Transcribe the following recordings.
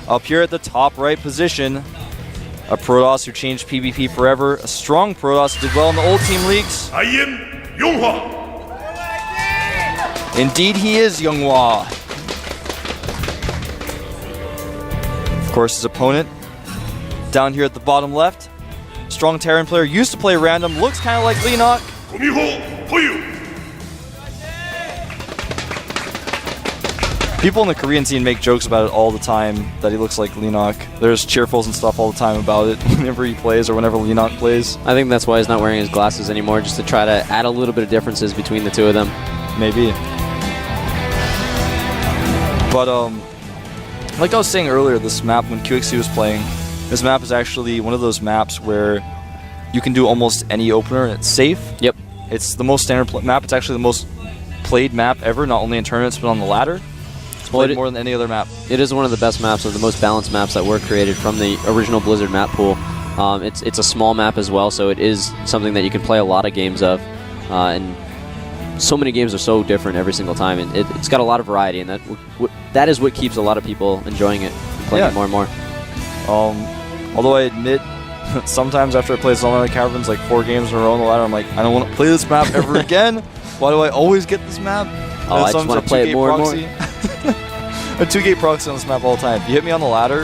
Up here at the top right position, a Protoss who changed PvP forever. A strong Protoss, did well in the old team leagues. I am Yonghwa. Indeed he is, Yonghwa. Of course, his opponent, down here at the bottom left. Strong Terran player, used to play random, looks kind of like Leenock. People in the Korean scene make jokes about it all the time, that he looks like Leenock. There's cheerfuls and stuff all the time about it whenever he plays or whenever Leenock plays. I think that's why he's not wearing his glasses anymore, just to try to add a little bit of differences between the two of them. Maybe. But, like I was saying earlier, this map, when QXC was playing, this map is actually one of those maps where you can do almost any opener and it's safe. Yep. It's the most standard map. It's actually the most played map ever, not only in tournaments but on the ladder. It's played more than any other map. It is one of the best maps, of the most balanced maps that were created from the original Blizzard map pool. It's a small map as well, so it is something that you can play a lot of games of. And so many games are so different every single time, and it's got a lot of variety, and that is what keeps a lot of people enjoying it and playing it more and more. Although I admit, sometimes after I play Zelda Caverns like 4 games in a row on the ladder, I'm like, I don't want to play this map ever again. Why do I always get this map? Oh, I just want to play it more and more. A 2-gate proxy on this map all the time. If you hit me on the ladder,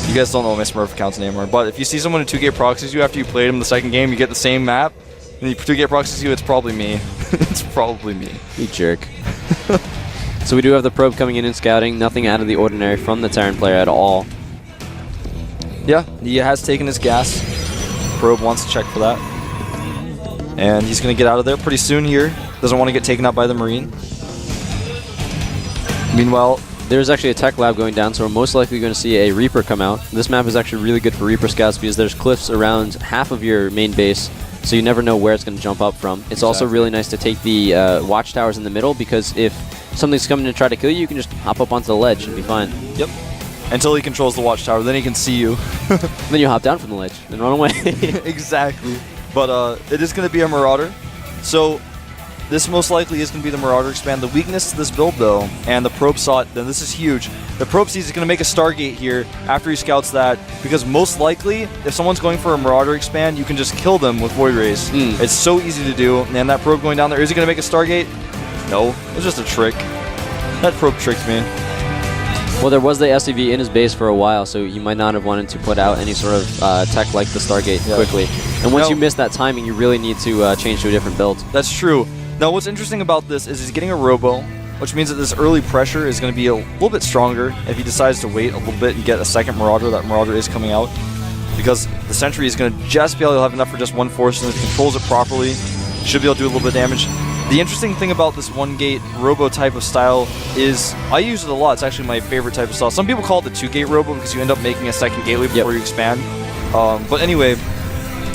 you guys don't know what my Smurf account's anymore, but if you see someone who 2-gate proxies you after you played him the second game, you get the same map, and you 2-gate proxies you, it's probably me. It's probably me. You jerk. So we do have the probe coming in and scouting. Nothing out of the ordinary from the Terran player at all. Yeah, he has taken his gas. Probe wants to check for that. And he's going to get out of there pretty soon here. Doesn't want to get taken out by the Marine. Meanwhile, there's actually a tech lab going down, so we're most likely going to see a Reaper come out. This map is actually really good for Reaper scouts because there's cliffs around half of your main base, so you never know where it's going to jump up from. It's also really nice to take the watchtowers in the middle, because if something's coming to try to kill you, you can just hop up onto the ledge and be fine. Yep. Until he controls the watchtower, then he can see you. Then you hop down from the ledge and run away. Exactly. But it is going to be a Marauder. So this most likely is going to be the Marauder expand. The weakness to this build, though, and the Probe saw it, then this is huge. The Probe sees he's going to make a Stargate here after he scouts that, because most likely, if someone's going for a Marauder expand, you can just kill them with Void Rays. It's so easy to do, and that Probe going down there, is he going to make a Stargate? No, it was just a trick. That Probe tricked me. Well, there was the SCV in his base for a while, so you might not have wanted to put out any sort of tech like the Stargate quickly. And once you miss that timing, you really need to change to a different build. That's true. Now, what's interesting about this is he's getting a Robo, which means that this early pressure is going to be a little bit stronger if he decides to wait a little bit and get a second Marauder. That Marauder is coming out, because the Sentry is going to just be able to have enough for just one force, and if he controls it properly, should be able to do a little bit of damage. The interesting thing about this 1-gate Robo type of style is, I use it a lot, it's actually my favorite type of style. Some people call it the 2-gate Robo because you end up making a second gateway before you expand. But anyway,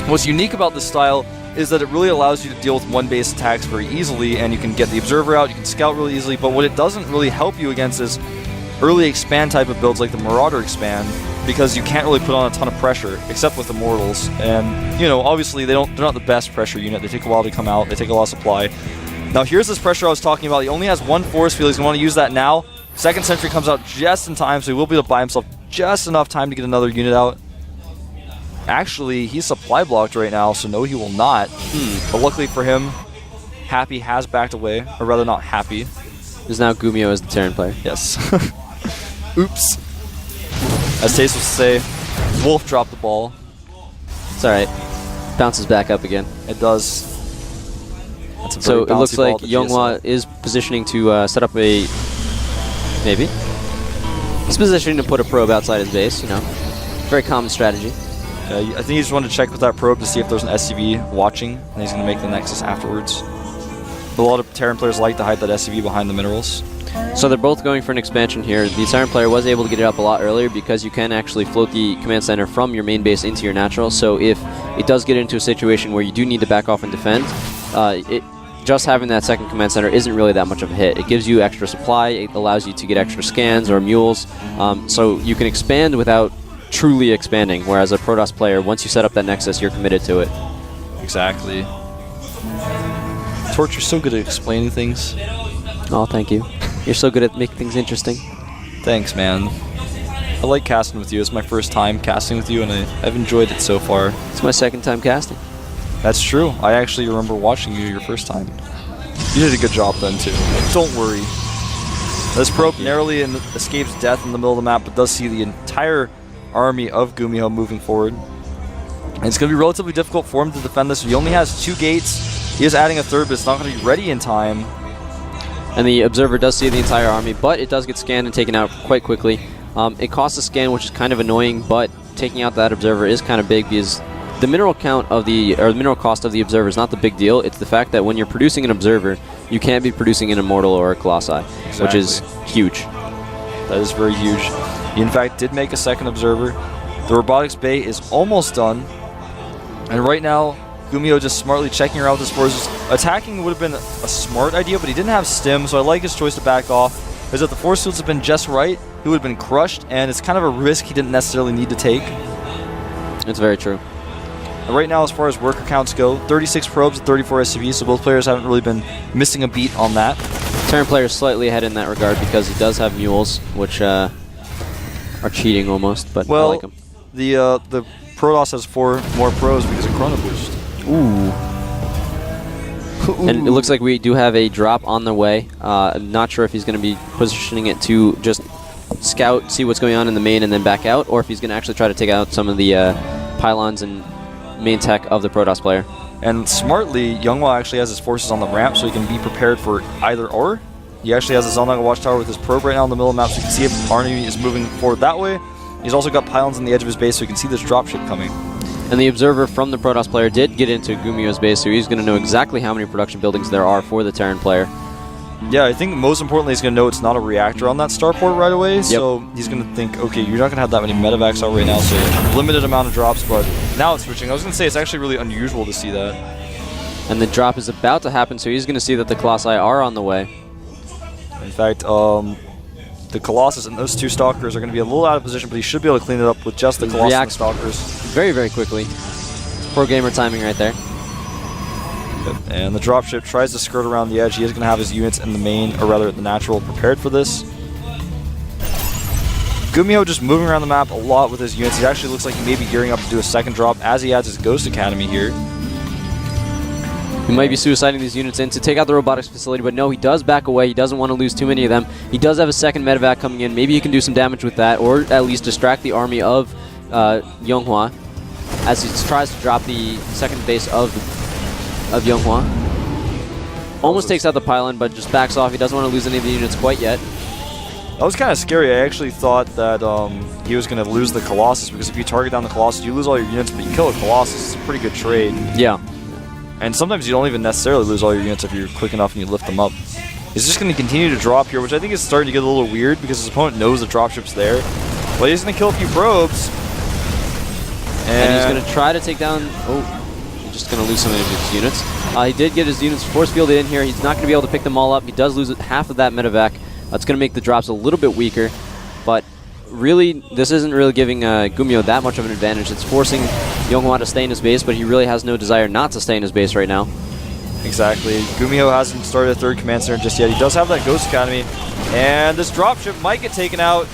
what's unique about this style is that it really allows you to deal with 1-base attacks very easily, and you can get the Observer out, you can scout really easily, but what it doesn't really help you against is early expand type of builds like the Marauder expand, because you can't really put on a ton of pressure, except with Immortals. And, you know, obviously they're not the best pressure unit. They take a while to come out. They take a lot of supply. Now here's this pressure I was talking about. He only has one force field. He's going to want to use that now. Second Sentry comes out just in time, so he will be able to buy himself just enough time to get another unit out. Actually, he's supply blocked right now, so no, he will not. But luckily for him, Happy has backed away, or rather not Happy. There's now Gumio as the Terran player. Yes. Oops. As Taste would say, Wolf dropped the ball. It's alright. Bounces back up again. It does. So it looks like Yonghwa is positioning to set up a... Maybe. He's positioning to put a probe outside his base, you know. Very common strategy. I think he just wanted to check with that probe to see if there's an SCV watching, and he's going to make the Nexus afterwards. But a lot of Terran players like to hide that SCV behind the minerals. So they're both going for an expansion here. The Terran player was able to get it up a lot earlier because you can actually float the command center from your main base into your natural. So if it does get into a situation where you do need to back off and defend, just having that second command center isn't really that much of a hit. It gives you extra supply. It allows you to get extra scans or mules. So you can expand without truly expanding, whereas a Protoss player, once you set up that Nexus, you're committed to it. Exactly. Torch, you're so good at explaining things. Oh, thank you. You're so good at making things interesting. Thanks, man. I like casting with you. It's my first time casting with you, and I've enjoyed it so far. It's my second time casting. That's true. I actually remember watching you your first time. You did a good job then, too. Don't worry. This probe narrowly escapes death in the middle of the map, but does see the entire army of Gumiho moving forward. And it's going to be relatively difficult for him to defend this. He only has 2 gates. He is adding a third, but it's not going to be ready in time. And the observer does see the entire army, but it does get scanned and taken out quite quickly. It costs a scan, which is kind of annoying, but taking out that observer is kind of big because the mineral count of the mineral cost of the observer is not the big deal. It's the fact that when you're producing an observer, you can't be producing an immortal or a colossi, exactly. Which is huge. That is very huge. He in fact did make a second observer. The robotics bay is almost done, and right now Gumiho just smartly checking around with his forces. Attacking would have been a smart idea, but he didn't have stim, so I like his choice to back off. Is that the force fields have been just right, he would have been crushed, and it's kind of a risk he didn't necessarily need to take. It's very true. And right now, as far as worker counts go, 36 probes and 34 SCVs, so both players haven't really been missing a beat on that. Terran player is slightly ahead in that regard because he does have mules, which are cheating almost, but well, I like them. The Protoss has 4 more pros because of Chrono Boost. Ooh. And it looks like we do have a drop on the way. I'm not sure if he's going to be positioning it to just scout, see what's going on in the main, and then back out, or if he's going to actually try to take out some of the pylons and main tech of the Protoss player. And smartly, Younghwa actually has his forces on the ramp, so he can be prepared for either or. He actually has a Zelnaga watchtower with his probe right now in the middle of the map, so you can see if Arnie is moving forward that way. He's also got pylons on the edge of his base, so you can see this dropship coming. And the observer from the Protoss player did get into Gumiho's base, so he's going to know exactly how many production buildings there are for the Terran player. Yeah, I think most importantly, he's going to know it's not a reactor on that starport right away, so he's going to think, okay, you're not going to have that many medevacs out right now, so limited amount of drops, but now it's switching. I was going to say, it's actually really unusual to see that. And the drop is about to happen, so he's going to see that the Colossi are on the way. In fact, the Colossus and those 2 Stalkers are going to be a little out of position, but he should be able to clean it up with just the Colossus and the Stalkers. Very, very quickly. Pro gamer timing right there. And the dropship tries to skirt around the edge. He is going to have his units in the main, or rather the natural, prepared for this. Gumiho just moving around the map a lot with his units. He actually looks like he may be gearing up to do a second drop as he adds his Ghost Academy here. He might be suiciding these units in to take out the robotics facility, but no, he does back away. He doesn't want to lose too many of them. He does have a second medevac coming in. Maybe he can do some damage with that, or at least distract the army of Younghwa as he tries to drop the second base of Younghwa. Almost takes out the pylon, but just backs off. He doesn't want to lose any of the units quite yet. That was kind of scary. I actually thought that he was going to lose the Colossus, because if you target down the Colossus, you lose all your units, but you kill a Colossus. It's a pretty good trade. Yeah. And sometimes you don't even necessarily lose all your units if you're quick enough and you lift them up. He's just going to continue to drop here, which I think is starting to get a little weird because his opponent knows the dropship's there. But he's going to kill a few probes. And he's going to try to take down... Oh, he's just going to lose some of his units. He did get his units force fielded in here. He's not going to be able to pick them all up. He does lose half of that medevac. That's going to make the drops a little bit weaker. But really, this isn't really giving Gumiho that much of an advantage. It's forcing Younghwa to stay in his base, but he really has no desire not to stay in his base right now. Exactly. Gumiho hasn't started a third command center just yet. He does have that Ghost Academy, and this dropship might get taken out.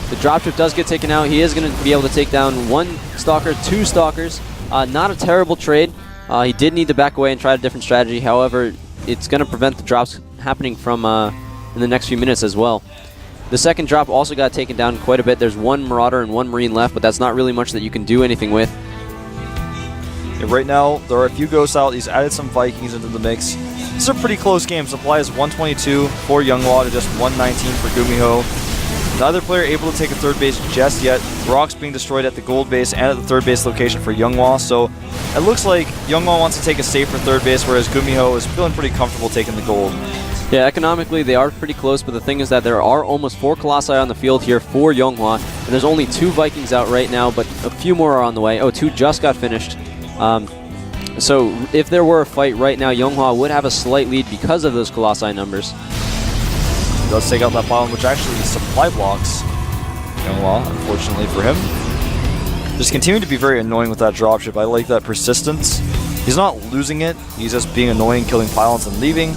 The dropship does get taken out. He is going to be able to take down 1 Stalker, 2 Stalkers. Not a terrible trade. He did need to back away and try a different strategy. However, it's going to prevent the drops happening from in the next few minutes as well. The second drop also got taken down quite a bit. There's 1 Marauder and 1 Marine left, but that's not really much that you can do anything with. Yeah, right now, there are a few ghosts out. He's added some Vikings into the mix. This is a pretty close game. Supply is 122 for Younghwa to just 119 for Gumiho. Neither player able to take a third base just yet. Rocks being destroyed at the gold base and at the third base location for Younghwa. So it looks like Younghwa wants to take a safer third base, whereas Gumiho is feeling pretty comfortable taking the gold. Yeah, economically they are pretty close, but the thing is that there are almost 4 Colossi on the field here for Younghwa, and there's only 2 Vikings out right now, but a few more are on the way. Oh, 2 just got finished. So if there were a fight right now, Younghwa would have a slight lead because of those Colossi numbers. He does take out that pylon, which actually supply blocks Younghwa, unfortunately for him. Just continuing to be very annoying with that dropship. I like that persistence. He's not losing it, he's just being annoying, killing pylons and leaving.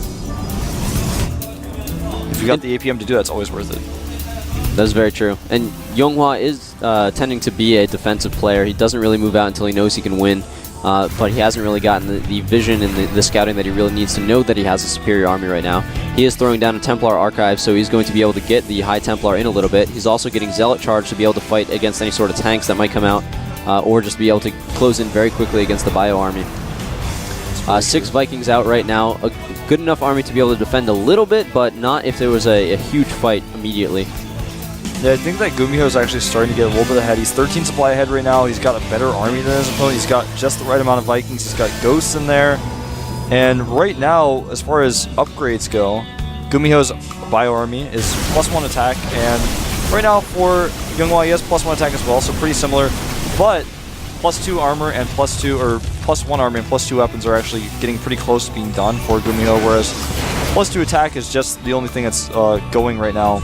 If you got the APM to do that, it's always worth it. That's very true. And Yonghwa is tending to be a defensive player. He doesn't really move out until he knows he can win, but he hasn't really gotten the vision and the scouting that he really needs to know that he has a superior army right now. He is throwing down a Templar Archive, so he's going to be able to get the High Templar in a little bit. He's also getting Zealot Charge to be able to fight against any sort of tanks that might come out, or just be able to close in very quickly against the Bio army. 6 Vikings out right now. A good enough army to be able to defend a little bit, but not if there was a huge fight immediately. Yeah, I think that Gumiho is actually starting to get a little bit ahead. He's 13 supply ahead right now. He's got a better army than his opponent. He's got just the right amount of Vikings. He's got Ghosts in there. And right now, as far as upgrades go, Gumiho's Bio army is +1 attack. And right now for Yonghwa, he has +1 attack as well, so pretty similar. But +2 armor and +2, or +1 armor and +2 weapons are actually getting pretty close to being done for Gumiho, whereas +2 attack is just the only thing that's going right now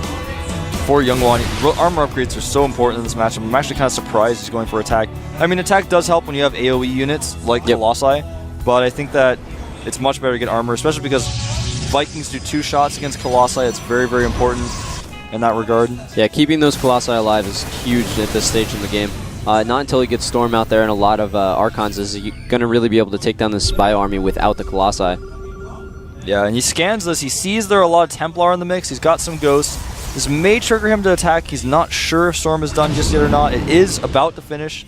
for Yonghwa. Armor upgrades are so important in this matchup. I'm actually kind of surprised he's going for attack. I mean, attack does help when you have AoE units like Colossi, but I think that it's much better to get armor, especially because Vikings do 2 shots against Colossi. It's very, very important in that regard. Yeah, keeping those Colossi alive is huge at this stage in the game. Not until he gets Storm out there and a lot of Archons is he going to really be able to take down this Bio army without the Colossi. Yeah, and he scans this. He sees there are a lot of Templar in the mix. He's got some Ghosts. This may trigger him to attack. He's not sure if Storm is done just yet or not. It is about to finish.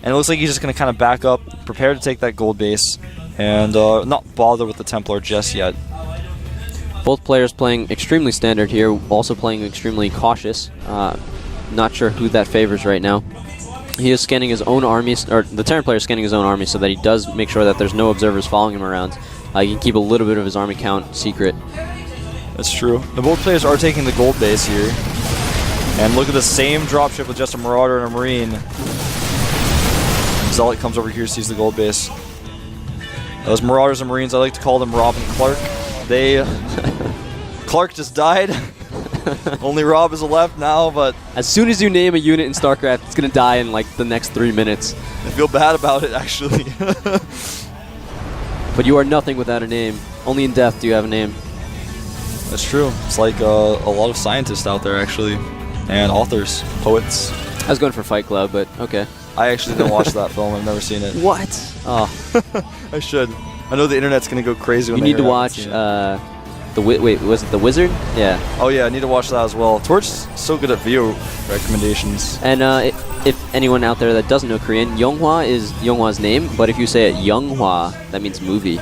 And it looks like he's just going to kind of back up, prepare to take that gold base, and not bother with the Templar just yet. Both players playing extremely standard here, also playing extremely cautious. Not sure who that favors right now. He is scanning his own army, or the Terran player is scanning his own army so that he does make sure that there's no observers following him around. He can keep a little bit of his army count secret. That's true. The both players are taking the gold base here. And look at the same dropship with just a Marauder and a Marine. Zealot comes over here, sees the gold base. Those Marauders and Marines, I like to call them Rob and Clark. They... Clark just died. Only Rob is left now, but... As soon as you name a unit in StarCraft, it's going to die in like the next 3 minutes. I feel bad about it, actually. But you are nothing without a name. Only in death do you have a name. That's true. It's like a lot of scientists out there, actually. And authors, poets. I was going for Fight Club, but okay. I actually didn't watch that film. I've never seen it. What? Oh. I should. I know the internet's going to go crazy when you need to watch... wait, was it The Wizard? Yeah. Oh yeah, I need to watch that as well. Torch's so good at video recommendations. And if anyone out there that doesn't know Korean, Yonghwa is Yonghwa's name, but if you say it Yonghwa, that means movie.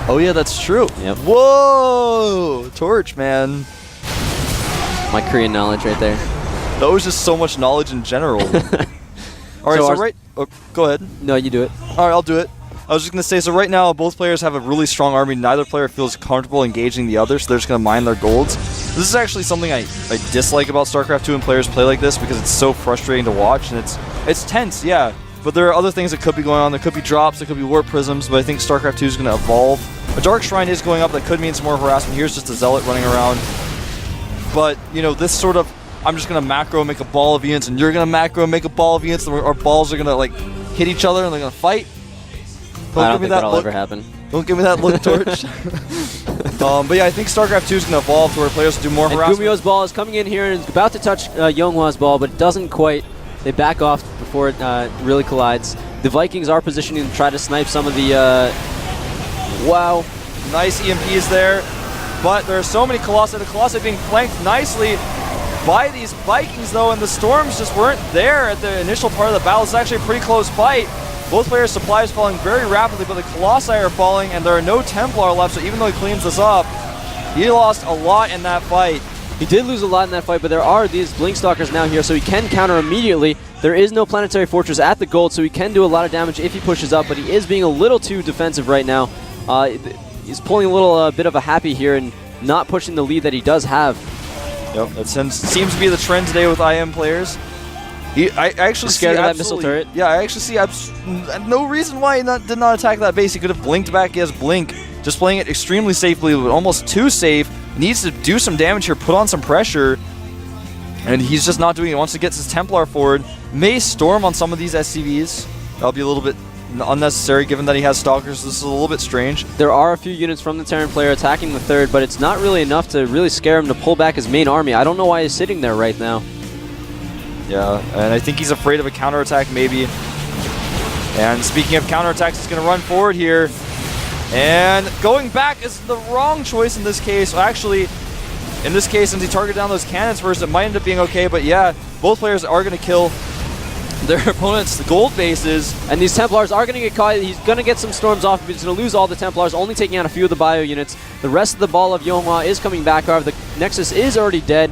Oh yeah, that's true. Yep. Whoa! Torch, man. My Korean knowledge right there. That was just so much knowledge in general. Alright, so right... Oh, go ahead. No, you do it. Alright, I'll do it. I was just going to say, so right now, both players have a really strong army. Neither player feels comfortable engaging the other, so they're just going to mine their golds. This is actually something I dislike about StarCraft 2 when players play like this, because it's so frustrating to watch, and it's tense, yeah. But there are other things that could be going on. There could be drops, there could be warp prisms, but I think StarCraft 2 is going to evolve. A Dark Shrine is going up. That could mean some more harassment. Here's just a Zealot running around. But, you know, this sort of, I'm just going to macro make a ball of units, and you're going to macro make a ball of units, and our balls are going to, like, hit each other, and they're going to fight. I don't think that'll ever happen. Don't give me that look, Torch. But yeah, I think StarCraft 2 is going to evolve to where players will do more harassment. Gumiho's ball is coming in here and is about to touch Yonghwa's ball, but it doesn't quite. They back off before it really collides. The Vikings are positioning to try to snipe some of the... wow. Nice EMPs there. But there are so many Colossi. The Colossi being flanked nicely by these Vikings, though, and the Storms just weren't there at the initial part of the battle. It's actually a pretty close fight. Both players' supplies falling very rapidly, but the Colossi are falling, and there are no Templar left, so even though he cleans this up, he lost a lot in that fight. He did lose a lot in that fight, but there are these Blinkstalkers now here, so he can counter immediately. There is no Planetary Fortress at the gold, so he can do a lot of damage if he pushes up, but he is being a little too defensive right now. He's pulling a little bit of a happy here and not pushing the lead that he does have. Yep, that seems to be the trend today with IM players. I actually scared of that missile turret. Yeah, I actually see no reason why he did not attack that base. He could have blinked back. He has blink, just playing it extremely safely, but almost too safe. Needs to do some damage here, put on some pressure, and he's just not doing it. Wants to get his Templar forward. May Storm on some of these SCVs. That'll be a little bit unnecessary given that he has Stalkers. This is a little bit strange. There are a few units from the Terran player attacking the third, but it's not really enough to really scare him to pull back his main army. I don't know why he's sitting there right now. Yeah, and I think he's afraid of a counterattack maybe. And speaking of counterattacks, he's going to run forward here. And going back is the wrong choice in this case. Well, actually, in this case, since he targeted down those cannons first, it might end up being okay. But yeah, both players are going to kill their opponents' gold bases. And these Templars are going to get caught. He's going to get some storms off, but he's going to lose all the Templars, only taking out a few of the bio units. The rest of the ball of Yonghua is coming back. However, the Nexus is already dead.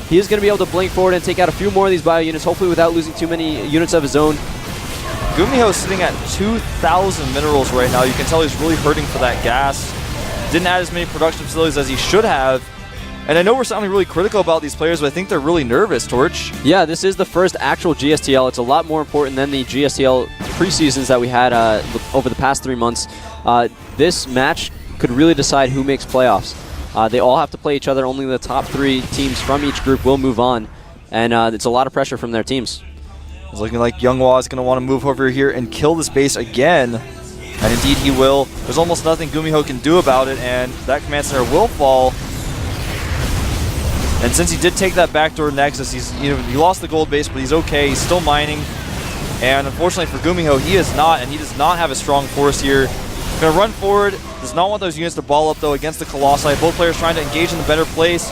He is going to be able to blink forward and take out a few more of these bio units, hopefully without losing too many units of his own. Gumiho is sitting at 2,000 minerals right now. You can tell he's really hurting for that gas. Didn't add as many production facilities as he should have. And I know we're sounding really critical about these players, but I think they're really nervous, Torch. Yeah, this is the first actual GSTL. It's a lot more important than the GSTL preseasons that we had over the past 3 months. This match could really decide who makes playoffs. They all have to play each other. Only the top 3 teams from each group will move on. And it's a lot of pressure from their teams. It's looking like Yonghua is going to want to move over here and kill this base again. And indeed he will. There's almost nothing Gumiho can do about it, and that command center will fall. And since he did take that backdoor Nexus, he lost the gold base, but he's okay. He's still mining. And unfortunately for Gumiho, he is not, and he does not have a strong force here. Going to run forward. Does not want those units to ball up, though, against the Colossi. Both players trying to engage in the better place.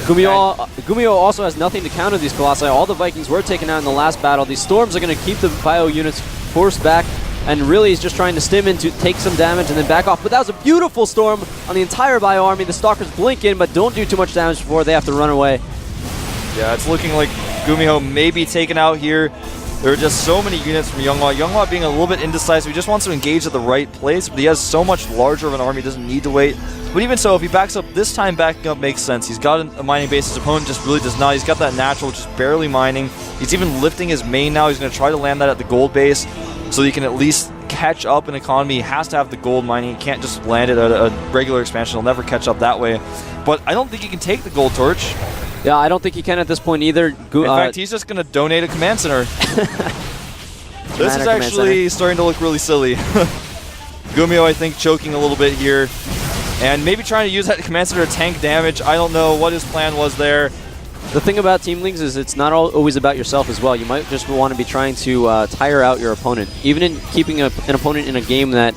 Gumiho also has nothing to counter these Colossi. All the Vikings were taken out in the last battle. These Storms are going to keep the bio units forced back, and really he's just trying to stim in to take some damage and then back off. But that was a beautiful Storm on the entire bio army. The Stalkers blink in, but don't do too much damage before they have to run away. Yeah, it's looking like Gumiho may be taken out here. There are just so many units from Yonghua. Yonghua being a little bit indecisive. He just wants to engage at the right place, but he has so much larger of an army, he doesn't need to wait. But even so, if he backs up, this time backing up makes sense. He's got a mining base. His opponent just really does not. He's got that natural, just barely mining. He's even lifting his main now. He's going to try to land that at the gold base so he can at least catch up in economy. He has to have the gold mining. He can't just land it at a regular expansion. He'll never catch up that way. But I don't think he can take the gold torch. Yeah, I don't think he can at this point either. In fact, he's just going to donate a command center. This is actually starting to look really silly. Gumiho, I think, choking a little bit here. And maybe trying to use that command center to tank damage. I don't know what his plan was there. The thing about Team Leagues is it's not always about yourself as well. You might just want to be trying to tire out your opponent. Even in keeping an opponent in a game that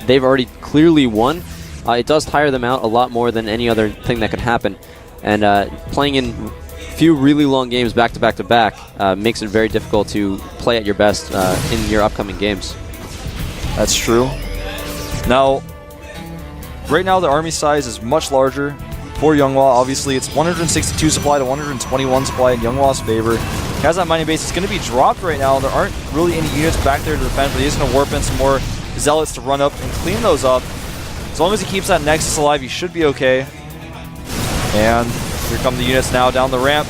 they've already clearly won, it does tire them out a lot more than any other thing that could happen. And playing in few really long games back to back to back makes it very difficult to play at your best in your upcoming games. That's true. Now, right now the army size is much larger for Yonghua. Obviously, it's 162 supply to 121 supply in Yonghua's favor. He has that mining base. It's going to be dropped right now. There aren't really any units back there to defend, but he's going to warp in some more Zealots to run up and clean those up. As long as he keeps that Nexus alive, he should be okay. And here come the units now down the ramp.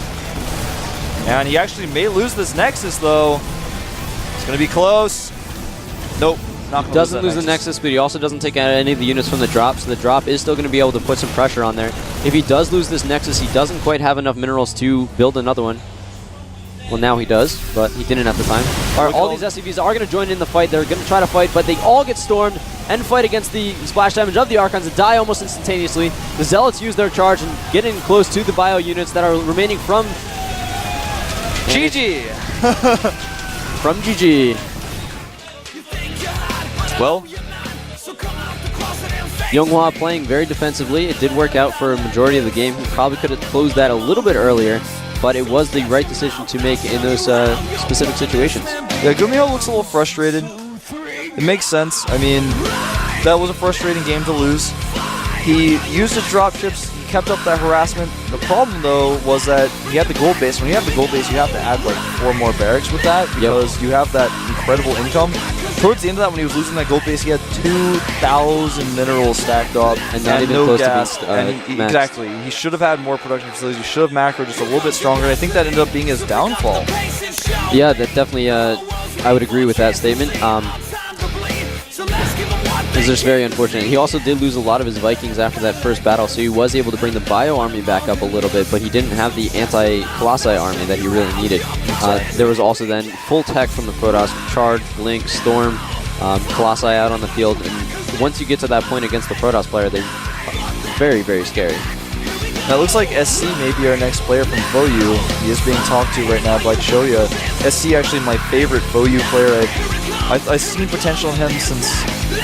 And he actually may lose this Nexus, though. It's going to be close. Nope. Doesn't lose the Nexus, but he also doesn't take out any of the units from the drop, so the drop is still going to be able to put some pressure on there. If he does lose this Nexus, he doesn't quite have enough minerals to build another one. Well, now he does, but he didn't at the time. All these SCVs are going to join in the fight. They're going to try to fight, but they all get stormed and fight against the splash damage of the Archons and die almost instantaneously. The Zealots use their charge and get in close to the bio units that are remaining from GG! From GG. Well, Yonghua playing very defensively. It did work out for a majority of the game. He probably could have closed that a little bit earlier, but it was the right decision to make in those specific situations. Yeah, Gumiho looks a little frustrated. It makes sense. I mean, that was a frustrating game to lose. He used his drop ships. He kept up that harassment. The problem, though, was that he had the gold base. When you have the gold base, you have to add like 4 more barracks with that because you have that incredible income. Towards the end of that, when he was losing that gold base, he had 2,000 minerals stacked up and not even no close gas. to being exactly. He should have had more production facilities. He should have macro just a little bit stronger. And I think that ended up being his downfall. Yeah, that definitely, I would agree with that statement. His was just very unfortunate. He also did lose a lot of his Vikings after that first battle, so he was able to bring the Bio army back up a little bit, but he didn't have the anti-Colossi army that he really needed. There was also then full tech from the Protoss, Charge, Blink, Storm, Colossi out on the field, and once you get to that point against the Protoss player, they're very, very scary. Now it looks like SC may be our next player from FOU. He is being talked to right now by Choya. SC actually my favorite FOU player. I've seen potential in him since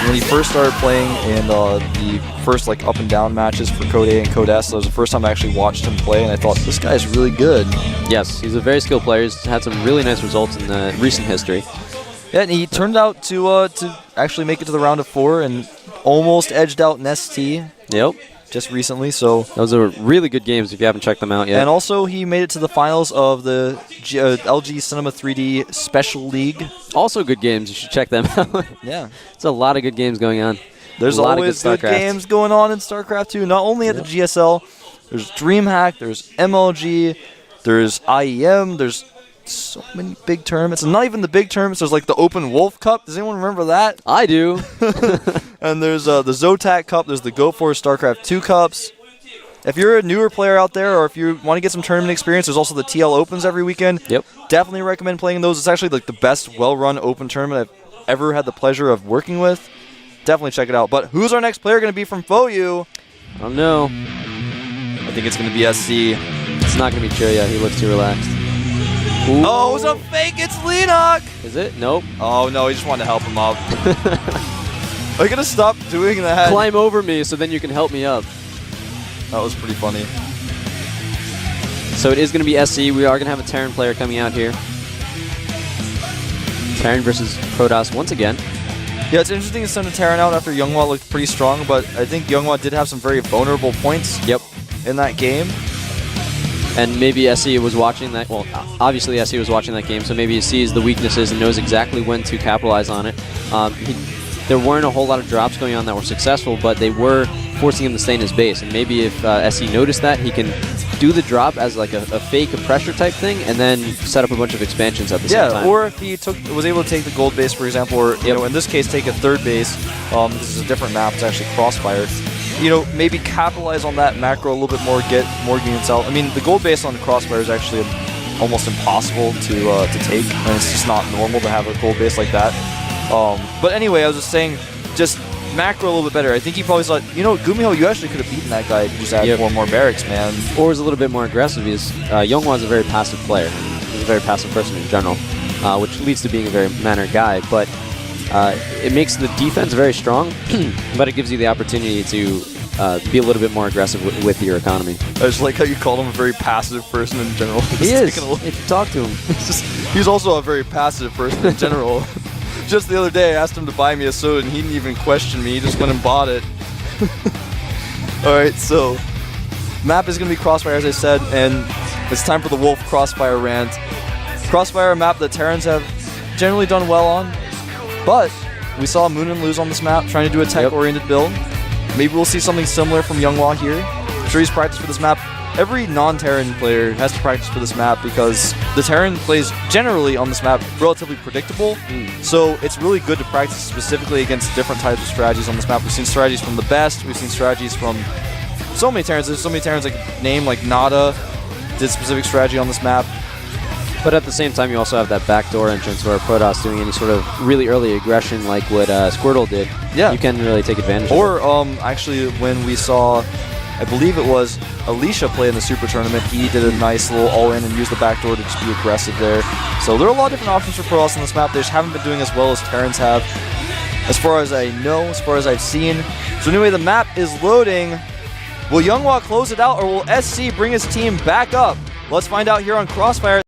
when he first started playing in the first like up and down matches for Code A and Code S. That was the first time I actually watched him play, and I thought this guy's really good. Yes, he's a very skilled player. He's had some really nice results in the recent history. Yeah, and he turned out to actually make it to the round of 4 and almost edged out ST. Yep. Just recently, so those are really good games if you haven't checked them out yet. And also, he made it to the finals of the LG Cinema 3D Special League. Also good games. You should check them out. Yeah. It's a lot of good games going on. There's always good games going on in StarCraft 2, not only at the GSL. There's DreamHack, there's MLG, there's IEM, there's so many big tournaments. And not even the big tournaments. There's like the Open Wolf Cup. Does anyone remember that? I do. And there's the Zotac Cup. There's the GoForce StarCraft 2 Cups. If you're a newer player out there, or if you want to get some tournament experience, there's also the TL Opens every weekend. Yep. Definitely recommend playing those. It's actually like the best well-run open tournament I've ever had the pleasure of working with. Definitely check it out. But who's our next player going to be from FOU? I don't know. I think it's going to be SC. It's not going to be Choya. He looks too relaxed. Ooh. Oh, it's a fake. It's Lenok. Is it? Nope. Oh, no. He just wanted to help him up. Are you going to stop doing that? Climb over me so then you can help me up. That was pretty funny. So it is going to be SC. We are going to have a Terran player coming out here. Terran versus Protoss once again. Yeah, it's interesting to send a Terran out after Younghwa looked pretty strong, but I think Younghwa did have some very vulnerable points in that game. And maybe SC was watching that. Well, obviously SC was watching that game, so maybe he sees the weaknesses and knows exactly when to capitalize on it. There weren't a whole lot of drops going on that were successful, but they were forcing him to stay in his base. And maybe if SC noticed that, he can do the drop as like a fake pressure type thing, and then set up a bunch of expansions at the same time. Yeah, or if he was able to take the gold base, for example, or you know, in this case, take a third base. This is a different map. It's actually Crossfire. You know, maybe capitalize on that macro a little bit more, get more units out. I mean, the gold base on Crossfire is actually almost impossible to take, and it's just not normal to have a gold base like that. But anyway, I was just saying, just macro a little bit better. I think he probably thought, you know, Gumiho, you actually could have beaten that guy if you just added 4 more barracks, man. Or was a little bit more aggressive. Because Younghwa is a very passive player. He's a very passive person in general, which leads to being a very mannered guy. But it makes the defense very strong, but it gives you the opportunity to be a little bit more aggressive with your economy. I just like how you called him a very passive person in general. He is, if you talk to him. He's also a very passive person in general. Just the other day, I asked him to buy me a soda, and he didn't even question me. He just went and bought it. Alright, so map is going to be Crossfire, as I said, and it's time for the Wolf Crossfire rant. Crossfire, a map that Terrans have generally done well on, but we saw Moonin lose on this map, trying to do a tech-oriented build. Maybe we'll see something similar from Younghwa here. I'm sure he's practiced for this map. Every non-Terran player has to practice for this map because the Terran plays generally on this map relatively predictable. So it's really good to practice specifically against different types of strategies on this map. We've seen strategies from the best. We've seen strategies from so many Terrans. There's so many Terrans like name, like Nada did specific strategy on this map. But at the same time, you also have that backdoor entrance where Protoss doing any sort of really early aggression like what Squirtle did. Yeah. You can really take advantage of it. Or actually when we saw, I believe it was Alicia play in the Super Tournament, he did a nice little all-in and used the backdoor to just be aggressive there. So there are a lot of different options for Protoss on this map. They just haven't been doing as well as Terrans have, as far as I know, as far as I've seen. So anyway, the map is loading. Will Younghwa close it out, or will SC bring his team back up? Let's find out here on Crossfire.